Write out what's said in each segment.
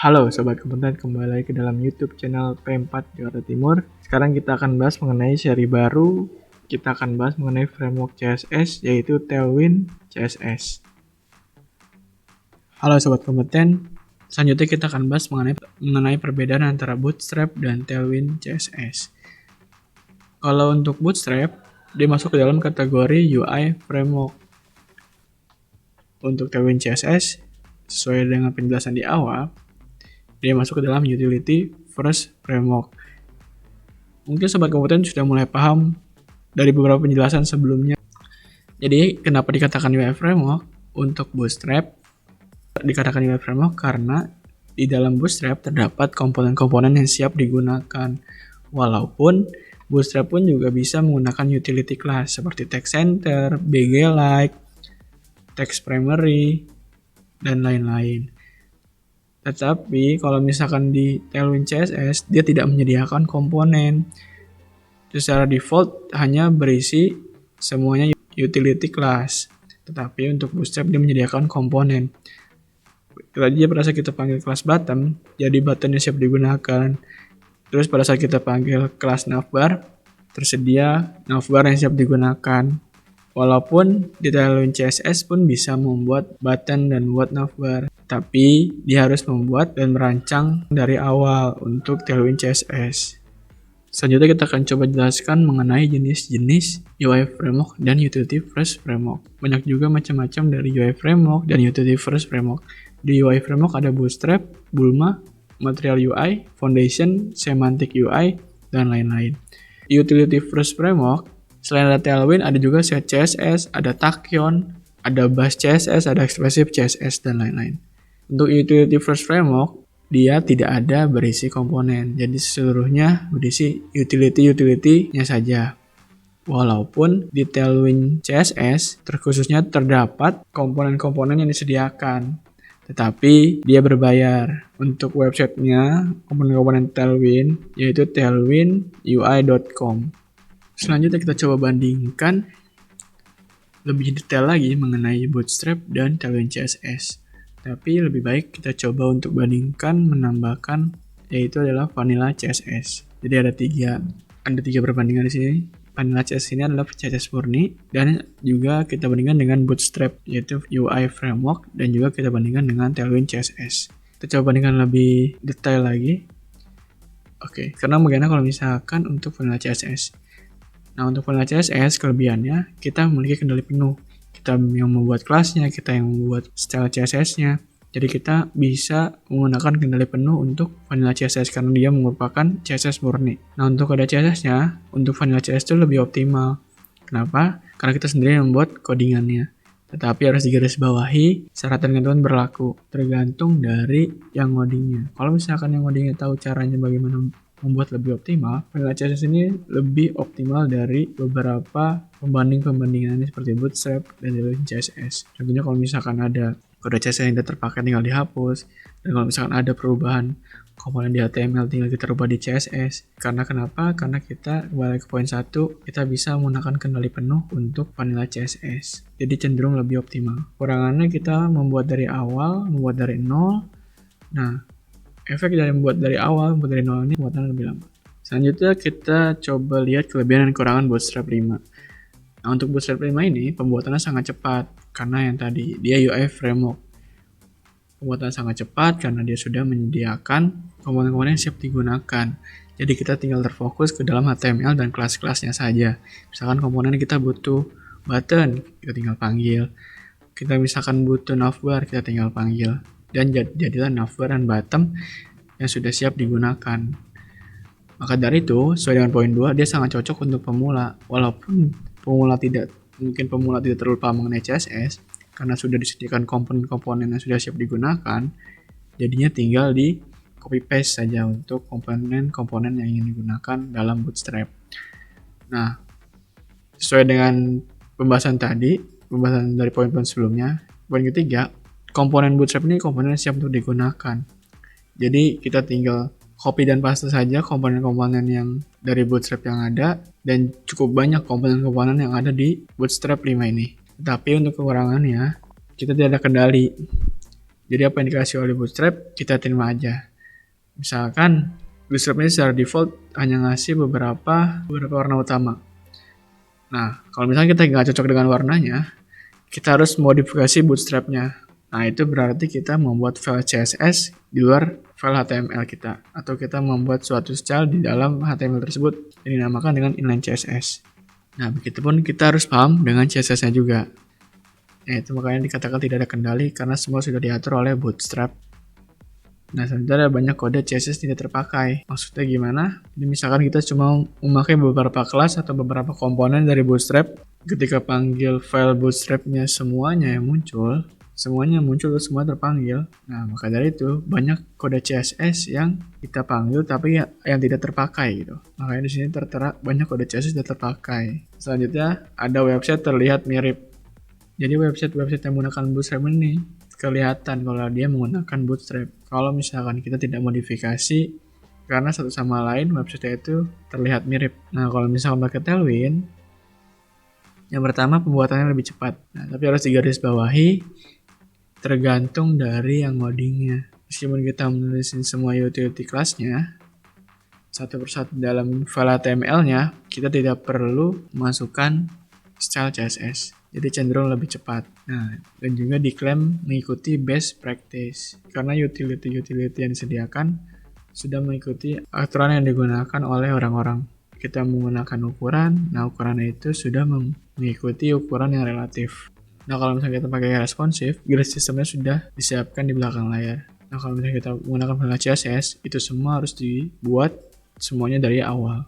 Halo Sobat Kompeten, kembali lagi ke dalam YouTube channel P4 Jakarta Timur. Sekarang kita akan bahas mengenai seri baru. Kita akan bahas mengenai framework CSS, yaitu Tailwind CSS. Halo Sobat Kompeten, selanjutnya kita akan bahas mengenai perbedaan antara Bootstrap dan Tailwind CSS. Kalau untuk Bootstrap, dia masuk ke dalam kategori UI framework. Untuk Tailwind CSS, sesuai dengan penjelasan di awal, dia masuk ke dalam utility first framework. Mungkin Sobat Kompeten sudah mulai paham dari beberapa penjelasan sebelumnya. Jadi, kenapa dikatakan UI framework? Untuk Bootstrap, dikatakan UI framework karena di dalam Bootstrap terdapat komponen-komponen yang siap digunakan. Walaupun Bootstrap pun juga bisa menggunakan utility class seperti text center, bglike, text primary, dan lain-lain. Tetapi kalau misalkan di Tailwind CSS, dia tidak menyediakan komponen. Secara default hanya berisi semuanya utility class. Tetapi untuk Bootstrap dia menyediakan komponen. Tadi pada saat kita panggil kelas button, jadi buttonnya siap digunakan. Terus pada saat kita panggil kelas navbar, tersedia navbar yang siap digunakan. Walaupun di Tailwind CSS pun bisa membuat button dan buat navbar, tapi dia harus membuat dan merancang dari awal untuk Tailwind CSS. Selanjutnya kita akan coba jelaskan mengenai jenis-jenis UI framework dan utility first framework. Banyak juga macam-macam dari UI framework dan utility first framework. Di UI framework ada Bootstrap, Bulma, Material UI, Foundation, Semantic UI, dan lain-lain. Di utility first framework, selain ada Tailwind, ada juga Set CSS, ada Tachyon, ada Bash CSS, ada Expressive CSS, dan lain-lain. Untuk utility first framework, dia tidak ada berisi komponen. Jadi seluruhnya berisi utility-nya saja. Walaupun di Tailwind CSS, terkhususnya terdapat komponen-komponen yang disediakan. Tetapi dia berbayar. Untuk websitenya, komponen-komponen Tailwind, yaitu tailwindui.com. Selanjutnya kita coba bandingkan lebih detail lagi mengenai Bootstrap dan Tailwind CSS. Tapi lebih baik kita coba untuk bandingkan menambahkan, yaitu adalah Vanilla CSS. Jadi ada tiga perbandingan di sini. Vanilla CSS ini adalah CSS murni, dan juga kita bandingkan dengan Bootstrap, yaitu UI framework, dan juga kita bandingkan dengan Tailwind CSS. Kita coba bandingkan lebih detail lagi. Oke, karena bagaimana kalau misalkan untuk Vanilla CSS. Nah, untuk Vanilla CSS, kelebihannya kita memiliki kendali penuh. Kita yang membuat kelasnya, kita yang membuat style CSS-nya. Jadi kita bisa menggunakan kendali penuh untuk Vanilla CSS karena dia merupakan CSS murni. Nah, untuk ada CSS-nya, untuk Vanilla CSS itu lebih optimal. Kenapa? Karena kita sendiri yang membuat codingannya. Tetapi harus digarisbawahi, syarat dan ketentuan berlaku, tergantung dari yang ngodingnya. Kalau misalkan yang ngodingnya tahu caranya bagaimana membuat lebih optimal, Vanilla CSS ini lebih optimal dari beberapa pembandingan seperti Bootstrap dan Tailwind CSS. Contohnya kalau misalkan ada kode CSS yang tidak terpakai tinggal dihapus, dan kalau misalkan ada perubahan komponen di HTML tinggal kita rubah di CSS. Karena kenapa? Karena kita kembali ke poin 1, kita bisa menggunakan kendali penuh untuk Vanilla CSS. Jadi cenderung lebih optimal. Kurangannya kita membuat dari awal, membuat dari nol. Nah, efek dari membuat dari awal, membuat dari nol ini pembuatan lebih lama. Selanjutnya kita coba lihat kelebihan dan kekurangan Bootstrap 5. Nah, untuk Bootstrap 5 ini pembuatannya sangat cepat karena yang tadi dia UI framework. Pembuatannya sangat cepat karena dia sudah menyediakan komponen-komponen yang siap digunakan. Jadi kita tinggal terfokus ke dalam HTML dan kelas-kelasnya saja. Misalkan komponen kita butuh button, kita tinggal panggil. Kita misalkan butuh navbar, kita tinggal panggil. Dan jadilah navbar dan button yang sudah siap digunakan. Maka dari itu, sesuai dengan poin 2, dia sangat cocok untuk pemula. Walaupun pemula tidak terlalu paham mengenai CSS, karena sudah disediakan komponen-komponen yang sudah siap digunakan, jadinya tinggal di copy paste saja untuk komponen-komponen yang ingin digunakan dalam Bootstrap. Nah, sesuai dengan pembahasan dari poin-poin sebelumnya, poin ketiga, komponen Bootstrap ini komponen yang siap untuk digunakan. Jadi kita tinggal copy dan paste saja komponen-komponen yang dari Bootstrap yang ada, dan cukup banyak komponen-komponen yang ada di Bootstrap 5 ini. Tapi untuk kekurangannya, kita tidak ada kendali. Jadi apa yang dikasih oleh Bootstrap, kita terima aja. Misalkan Bootstrap ini secara default hanya ngasih beberapa warna utama. Nah, kalau misalnya kita nggak cocok dengan warnanya, kita harus modifikasi Bootstrap-nya. Nah, itu berarti kita membuat file CSS di luar file HTML kita. Atau kita membuat suatu style di dalam HTML tersebut yang dinamakan dengan inline CSS. Nah, begitupun kita harus paham dengan CSS-nya juga. Nah, itu makanya dikatakan tidak ada kendali karena semua sudah diatur oleh Bootstrap. Nah, sebenarnya banyak kode CSS tidak terpakai. Maksudnya gimana? Jadi misalkan kita cuma memakai beberapa kelas atau beberapa komponen dari Bootstrap, ketika panggil file Bootstrap-nya semuanya muncul terus semua terpanggil. Nah, maka dari itu banyak kode CSS yang kita panggil tapi yang tidak terpakai gitu. Makanya di sini tertera banyak kode CSS tidak terpakai. Selanjutnya ada website terlihat mirip. Jadi website yang menggunakan Bootstrap ini kelihatan kalau dia menggunakan Bootstrap. Kalau misalkan kita tidak modifikasi karena satu sama lain website itu terlihat mirip. Nah, kalau misalkan pakai Tailwind, yang pertama pembuatannya lebih cepat. Nah, tapi harus digarisbawahi tergantung dari yang ngodingnya. Meskipun kita menulisin semua utility class-nya satu persatu dalam file HTML-nya, kita tidak perlu masukkan style CSS. Jadi cenderung lebih cepat. Nah, dan juga diklaim mengikuti best practice. Karena utility-utility yang disediakan sudah mengikuti aturan yang digunakan oleh orang-orang. Kita menggunakan ukuran, nah ukuran itu sudah mengikuti ukuran yang relatif. Nah, kalau misalnya kita pakai responsive, grid sistemnya sudah disiapkan di belakang layar. Nah, kalau misalnya kita menggunakan vanilla CSS, itu semua harus dibuat semuanya dari awal.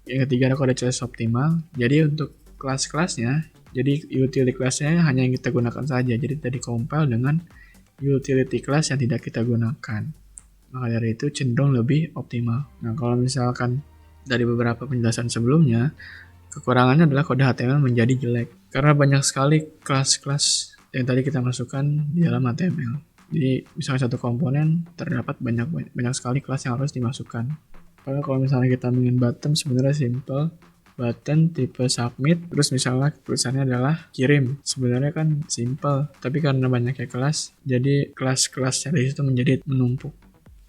Yang ketiga ada kode CSS optimal. Jadi untuk kelas-kelasnya, jadi utility class-nya hanya yang kita gunakan saja. Jadi tadi compile dengan utility class yang tidak kita gunakan. Maka dari itu cenderung lebih optimal. Nah, kalau misalkan dari beberapa penjelasan sebelumnya, kekurangannya adalah kode HTML menjadi jelek. Karena banyak sekali kelas-kelas yang tadi kita masukkan di dalam HTML. Jadi misalnya satu komponen terdapat banyak sekali kelas yang harus dimasukkan. Padahal kalau misalnya kita ingin button sebenarnya simple. Button tipe submit, terus misalnya tulisannya adalah kirim. Sebenarnya kan simple, tapi karena banyaknya kelas, jadi kelas-kelasnya dari situ menjadi menumpuk.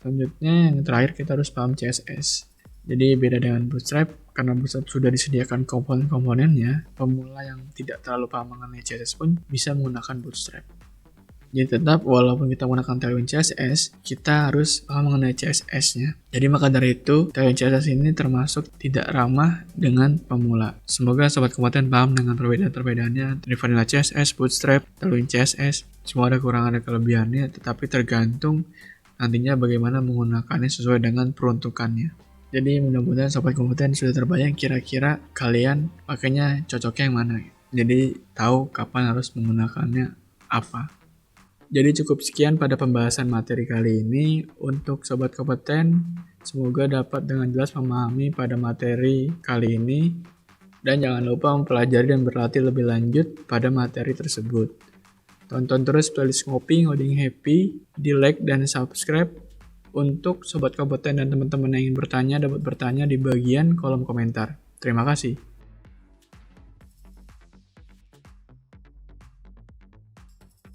Selanjutnya yang terakhir kita harus paham CSS. Jadi beda dengan Bootstrap, karena Bootstrap sudah disediakan komponen-komponennya, pemula yang tidak terlalu paham mengenai CSS pun bisa menggunakan Bootstrap. Jadi tetap walaupun kita menggunakan Tailwind CSS, kita harus paham mengenai CSS-nya. Jadi maka dari itu, Tailwind CSS ini termasuk tidak ramah dengan pemula. Semoga sobat kompeten paham dengan perbedaan-perbedaannya dari vanilla CSS, Bootstrap, Tailwind CSS. Semua ada kekurangan dan kelebihannya, tetapi tergantung nantinya bagaimana menggunakannya sesuai dengan peruntukannya. Jadi mudah-mudahan sobat kompeten sudah terbayang kira-kira kalian pakainya cocoknya yang mana. Jadi tahu kapan harus menggunakannya apa. Jadi cukup sekian pada pembahasan materi kali ini. Untuk sobat kompeten, semoga dapat dengan jelas memahami pada materi kali ini. Dan jangan lupa mempelajari dan berlatih lebih lanjut pada materi tersebut. Tonton terus playlist Ngopi Ngoding Happy, di like dan subscribe. Untuk sobat kompeten dan teman-teman yang ingin bertanya dapat bertanya di bagian kolom komentar. Terima kasih.